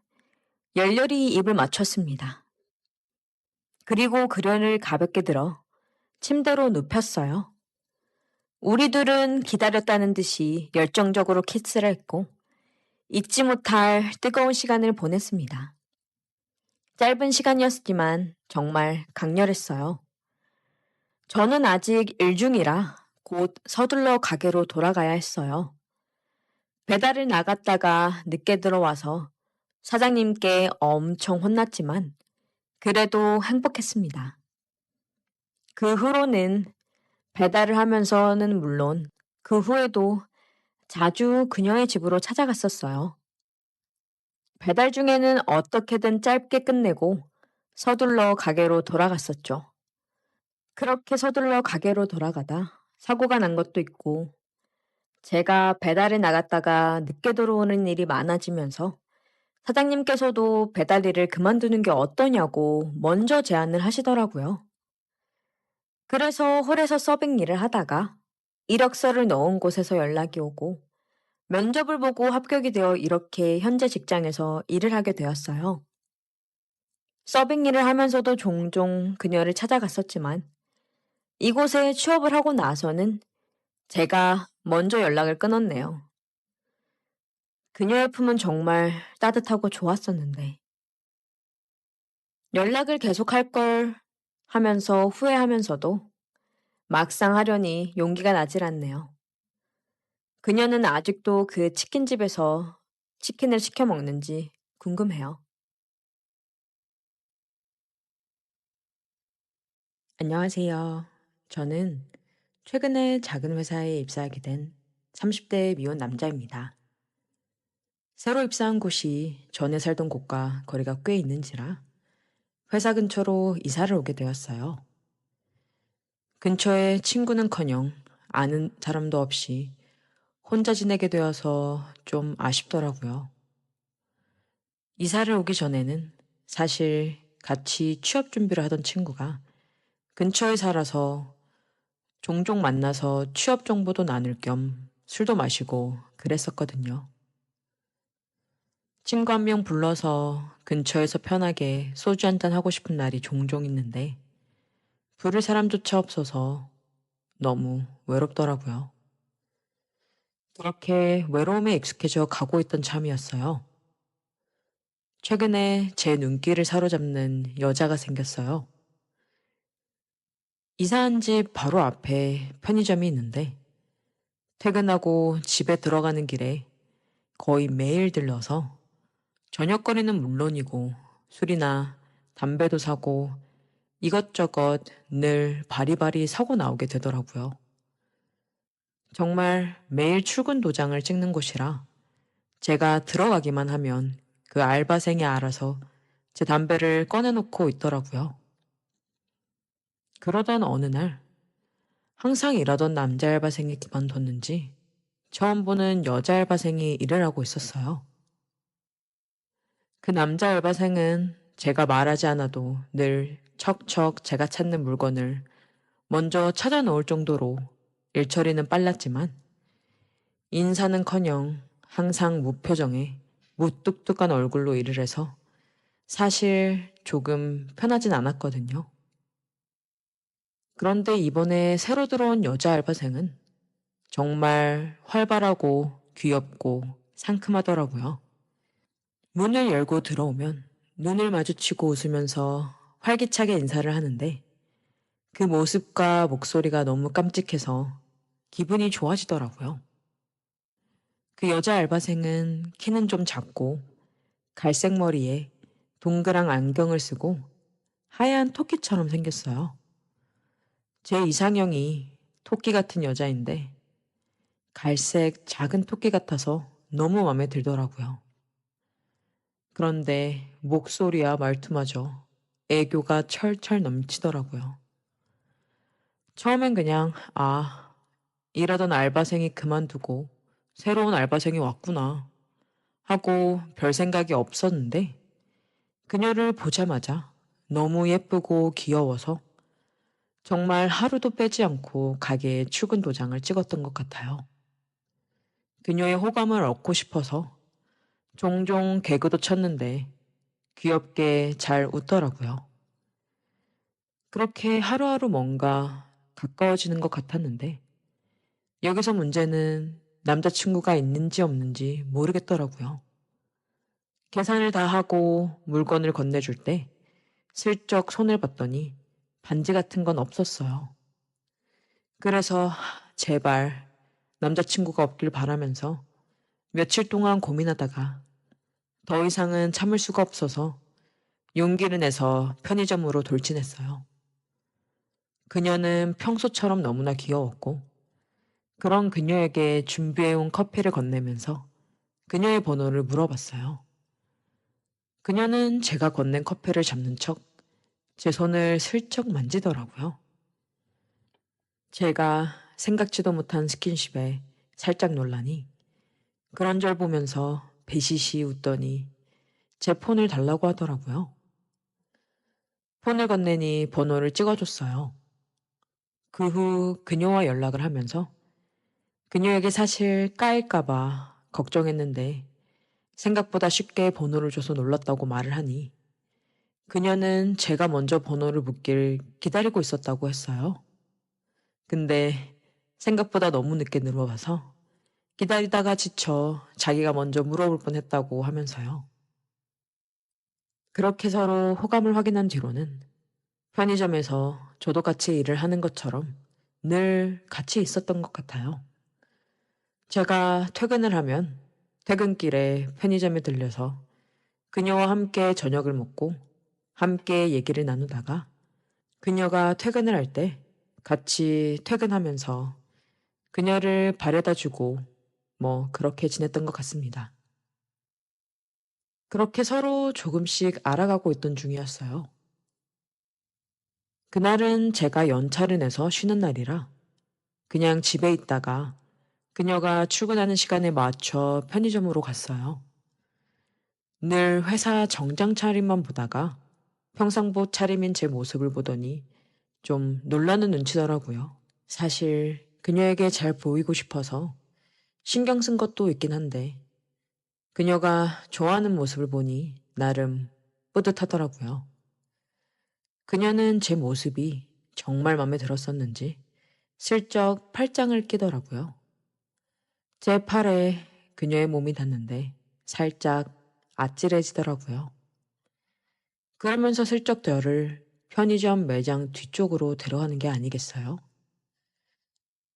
열렬히 입을 맞췄습니다. 그리고 그녀를 가볍게 들어 침대로 눕혔어요. 우리 둘은 기다렸다는 듯이 열정적으로 키스를 했고 잊지 못할 뜨거운 시간을 보냈습니다. 짧은 시간이었지만 정말 강렬했어요. 저는 아직 일중이라 곧 서둘러 가게로 돌아가야 했어요. 배달을 나갔다가 늦게 들어와서 사장님께 엄청 혼났지만 그래도 행복했습니다. 그 후로는 배달을 하면서는 물론 그 후에도 자주 그녀의 집으로 찾아갔었어요. 배달 중에는 어떻게든 짧게 끝내고 서둘러 가게로 돌아갔었죠. 그렇게 서둘러 가게로 돌아가다 사고가 난 것도 있고 제가 배달에 나갔다가 늦게 들어오는 일이 많아지면서 사장님께서도 배달 일을 그만두는 게 어떠냐고 먼저 제안을 하시더라고요. 그래서 홀에서 서빙 일을 하다가 이력서를 넣은 곳에서 연락이 오고 면접을 보고 합격이 되어 이렇게 현재 직장에서 일을 하게 되었어요. 서빙 일을 하면서도 종종 그녀를 찾아갔었지만 이곳에 취업을 하고 나서는 제가 먼저 연락을 끊었네요. 그녀의 품은 정말 따뜻하고 좋았었는데 연락을 계속할 걸 하면서 후회하면서도 막상 하려니 용기가 나질 않네요. 그녀는 아직도 그 치킨집에서 치킨을 시켜 먹는지 궁금해요. 안녕하세요. 저는 최근에 작은 회사에 입사하게 된 30대 미혼 남자입니다. 새로 입사한 곳이 전에 살던 곳과 거리가 꽤 있는지라 회사 근처로 이사를 오게 되었어요. 근처에 친구는커녕 아는 사람도 없이 혼자 지내게 되어서 좀 아쉽더라고요. 이사를 오기 전에는 사실 같이 취업 준비를 하던 친구가 근처에 살아서 종종 만나서 취업 정보도 나눌 겸 술도 마시고 그랬었거든요. 친구 한 명 불러서 근처에서 편하게 소주 한잔 하고 싶은 날이 종종 있는데 부를 사람조차 없어서 너무 외롭더라고요. 그렇게 외로움에 익숙해져 가고 있던 참이었어요. 최근에 제 눈길을 사로잡는 여자가 생겼어요. 이사한 집 바로 앞에 편의점이 있는데 퇴근하고 집에 들어가는 길에 거의 매일 들러서 저녁거리는 물론이고 술이나 담배도 사고 이것저것 늘 바리바리 사고 나오게 되더라고요. 정말 매일 출근 도장을 찍는 곳이라 제가 들어가기만 하면 그 알바생이 알아서 제 담배를 꺼내놓고 있더라고요. 그러던 어느 날 항상 일하던 남자 알바생이 그만뒀는지 처음 보는 여자 알바생이 일을 하고 있었어요. 그 남자 알바생은 제가 말하지 않아도 늘 척척 제가 찾는 물건을 먼저 찾아 놓을 정도로 일처리는 빨랐지만 인사는커녕 항상 무표정에 무뚝뚝한 얼굴로 일을 해서 사실 조금 편하진 않았거든요. 그런데 이번에 새로 들어온 여자 알바생은 정말 활발하고 귀엽고 상큼하더라고요. 문을 열고 들어오면 눈을 마주치고 웃으면서 활기차게 인사를 하는데 그 모습과 목소리가 너무 깜찍해서 기분이 좋아지더라고요. 그 여자 알바생은 키는 좀 작고 갈색 머리에 동그란 안경을 쓰고 하얀 토끼처럼 생겼어요. 제 이상형이 토끼 같은 여자인데 갈색 작은 토끼 같아서 너무 마음에 들더라고요. 그런데 목소리와 말투마저 애교가 철철 넘치더라고요. 처음엔 그냥, 일하던 알바생이 그만두고 새로운 알바생이 왔구나 하고 별 생각이 없었는데 그녀를 보자마자 너무 예쁘고 귀여워서 정말 하루도 빼지 않고 가게에 출근 도장을 찍었던 것 같아요. 그녀의 호감을 얻고 싶어서 종종 개그도 쳤는데 귀엽게 잘 웃더라고요. 그렇게 하루하루 뭔가 가까워지는 것 같았는데 여기서 문제는 남자친구가 있는지 없는지 모르겠더라고요. 계산을 다 하고 물건을 건네줄 때 슬쩍 손을 봤더니 반지 같은 건 없었어요. 그래서 제발 남자친구가 없길 바라면서 며칠 동안 고민하다가 더 이상은 참을 수가 없어서 용기를 내서 편의점으로 돌진했어요. 그녀는 평소처럼 너무나 귀여웠고 그런 그녀에게 준비해온 커피를 건네면서 그녀의 번호를 물어봤어요. 그녀는 제가 건넨 커피를 잡는 척 제 손을 슬쩍 만지더라고요. 제가 생각지도 못한 스킨십에 살짝 놀라니 그런 절 보면서 베시시 웃더니 제 폰을 달라고 하더라고요. 폰을 건네니 번호를 찍어줬어요. 그 후 그녀와 연락을 하면서 그녀에게 사실 까일까봐 걱정했는데 생각보다 쉽게 번호를 줘서 놀랐다고 말을 하니 그녀는 제가 먼저 번호를 묻길 기다리고 있었다고 했어요. 근데 생각보다 너무 늦게 물어봐서 기다리다가 지쳐 자기가 먼저 물어볼 뻔했다고 하면서요. 그렇게 서로 호감을 확인한 뒤로는 편의점에서 저도 같이 일을 하는 것처럼 늘 같이 있었던 것 같아요. 제가 퇴근을 하면 퇴근길에 편의점에 들려서 그녀와 함께 저녁을 먹고 함께 얘기를 나누다가 그녀가 퇴근을 할 때 같이 퇴근하면서 그녀를 바래다 주고 뭐 그렇게 지냈던 것 같습니다. 그렇게 서로 조금씩 알아가고 있던 중이었어요. 그날은 제가 연차를 내서 쉬는 날이라 그냥 집에 있다가 그녀가 출근하는 시간에 맞춰 편의점으로 갔어요. 늘 회사 정장 차림만 보다가 평상복 차림인 제 모습을 보더니 좀 놀라는 눈치더라고요. 사실 그녀에게 잘 보이고 싶어서 신경 쓴 것도 있긴 한데 그녀가 좋아하는 모습을 보니 나름 뿌듯하더라고요. 그녀는 제 모습이 정말 마음에 들었었는지 슬쩍 팔짱을 끼더라고요. 제 팔에 그녀의 몸이 닿는데 살짝 아찔해지더라고요. 그러면서 슬쩍 저를 편의점 매장 뒤쪽으로 데려가는 게 아니겠어요?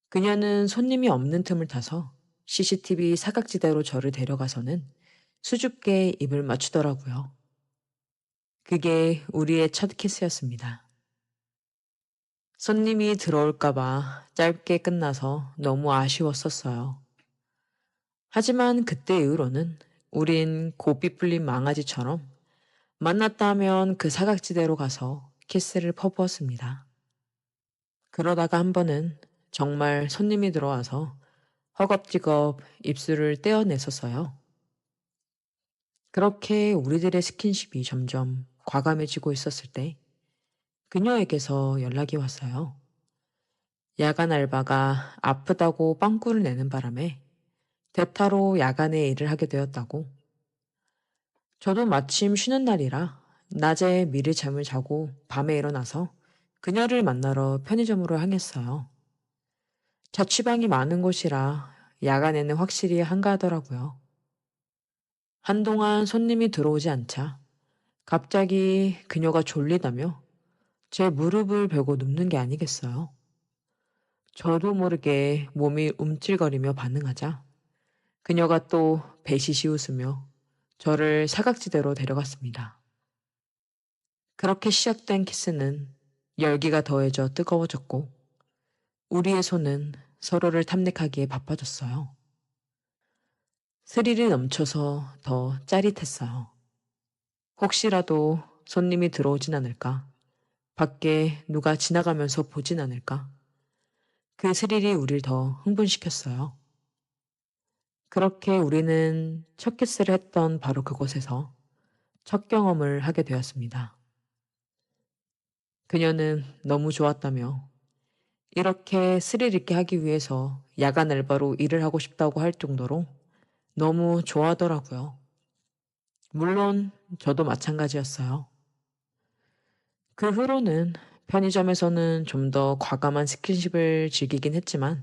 그녀는 손님이 없는 틈을 타서 CCTV 사각지대로 저를 데려가서는 수줍게 입을 맞추더라고요. 그게 우리의 첫 키스였습니다. 손님이 들어올까봐 짧게 끝나서 너무 아쉬웠었어요. 하지만 그때 이후로는 우린 고삐 풀린 망아지처럼 만났다 하면 그 사각지대로 가서 키스를 퍼부었습니다. 그러다가 한 번은 정말 손님이 들어와서 허겁지겁 입술을 떼어냈었어요. 그렇게 우리들의 스킨십이 점점 과감해지고 있었을 때 그녀에게서 연락이 왔어요. 야간 알바가 아프다고 빵꾸를 내는 바람에 대타로 야간에 일을 하게 되었다고. 저도 마침 쉬는 날이라 낮에 미리 잠을 자고 밤에 일어나서 그녀를 만나러 편의점으로 향했어요. 자취방이 많은 곳이라 야간에는 확실히 한가하더라고요. 한동안 손님이 들어오지 않자 갑자기 그녀가 졸리다며 제 무릎을 베고 눕는 게 아니겠어요. 저도 모르게 몸이 움찔거리며 반응하자 그녀가 또 배시시 웃으며 저를 사각지대로 데려갔습니다. 그렇게 시작된 키스는 열기가 더해져 뜨거워졌고 우리의 손은 서로를 탐닉하기에 바빠졌어요. 스릴이 넘쳐서 더 짜릿했어요. 혹시라도 손님이 들어오진 않을까? 밖에 누가 지나가면서 보진 않을까? 그 스릴이 우릴 더 흥분시켰어요. 그렇게 우리는 첫 키스를 했던 바로 그곳에서 첫 경험을 하게 되었습니다. 그녀는 너무 좋았다며 이렇게 스릴 있게 하기 위해서 야간 알바로 일을 하고 싶다고 할 정도로 너무 좋아하더라고요. 물론 저도 마찬가지였어요. 그 후로는 편의점에서는 좀 더 과감한 스킨십을 즐기긴 했지만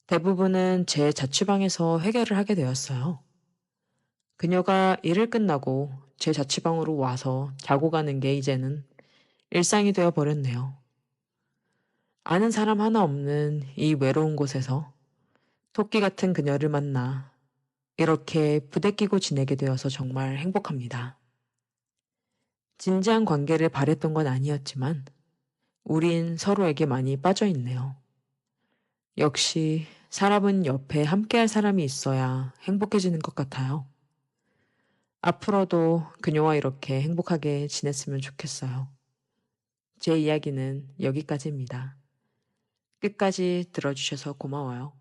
대부분은 제 자취방에서 해결을 하게 되었어요. 그녀가 일을 끝나고 제 자취방으로 와서 자고 가는 게 이제는 일상이 되어 버렸네요. 아는 사람 하나 없는 이 외로운 곳에서 토끼 같은 그녀를 만나 이렇게 부대끼고 지내게 되어서 정말 행복합니다. 진지한 관계를 바랬던 건 아니었지만 우린 서로에게 많이 빠져 있네요. 역시 사람은 옆에 함께할 사람이 있어야 행복해지는 것 같아요. 앞으로도 그녀와 이렇게 행복하게 지냈으면 좋겠어요. 제 이야기는 여기까지입니다. 끝까지 들어주셔서 고마워요.